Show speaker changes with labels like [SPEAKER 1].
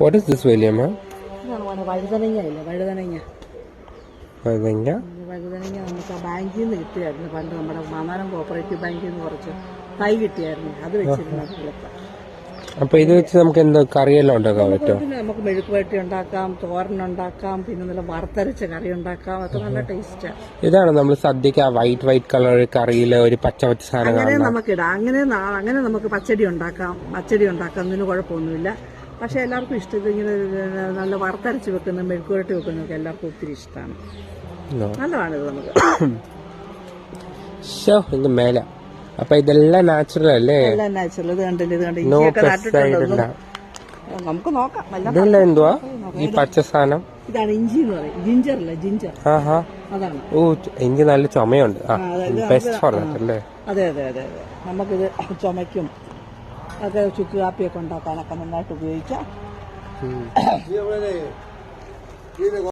[SPEAKER 1] What is this, William?
[SPEAKER 2] വഴുതനങ്ങ ഇല്ല, വഴുതനങ്ങ നമുക്ക് ആ ബാങ്കിൽ നിന്ന് കിട്ടിയായിരുന്നു പണ്ട്. നമ്മുടെ മാന്നാനം കോപ്പറേറ്റീവ് ബാങ്കിൽ നിന്ന് കുറച്ച് തൈ കിട്ടിയായിരുന്നു, അത് വെച്ചിരുന്നത്.
[SPEAKER 1] അപ്പൊ ഇത് വെച്ച് നമുക്ക് എന്തോ കറിയെല്ലാം ഉണ്ടാക്കാൻ പറ്റുമോ?
[SPEAKER 2] നമുക്ക് മെഴുക്കുവരട്ടി ഉണ്ടാക്കാം, തോരനുണ്ടാക്കാം, പിന്നെ നല്ല വറുത്തരച്ച കറി ഉണ്ടാക്കാം. അതൊക്കെ നല്ല ടേസ്റ്റാ.
[SPEAKER 1] ഇതാണ് നമ്മൾ സദ്യക്ക് ആ വൈറ്റ് കളർ കറിയില് ഒരു പച്ച സാധനം
[SPEAKER 2] അങ്ങനെ നമുക്കിടാം. അങ്ങനെ നമുക്ക് പച്ചടി ഉണ്ടാക്കാം, ഇതിന് കുഴപ്പമൊന്നുമില്ല. പക്ഷെ എല്ലാവർക്കും ഇഷ്ടം ഇങ്ങനെ നല്ല വറുത്തരച്ച് വെക്കുന്ന മെഴുക്കുവരട്ടി വെക്കുന്നതൊക്കെ എല്ലാവർക്കും ഒത്തിരി ഇഷ്ടമാണ്. നല്ലതാണിത് നമുക്ക്.
[SPEAKER 1] മേല അപ്പൊ ഇതെല്ലാം നാച്ചുറൽ അല്ലേ?
[SPEAKER 2] എല്ലാം നാച്ചുറൽ. ഇത് കണ്ടില്ല, ഇത് കണ്ട് ഇഞ്ചിയൊക്കെ നട്ടിട്ടുണ്ടോ? നമുക്ക് നോക്കാം.
[SPEAKER 1] എന്തുവാ ഈ പച്ച സാധനം?
[SPEAKER 2] ഇതാണ് ഇഞ്ചി എന്ന് പറയും. ജിഞ്ചറല്ല, ജിഞ്ചർ. അതാണ്.
[SPEAKER 1] ഓ, ഇഞ്ചി നല്ല ചുമയുണ്ട്. അല്ലേ?
[SPEAKER 2] അതെ. നമുക്കിത് ചുമയ്ക്കും ഒക്കെ ചുക്ക് കാപ്പിയൊക്കെ ഉണ്ടാക്കാനൊക്കെ നന്നായിട്ട് ഉപയോഗിക്കാം.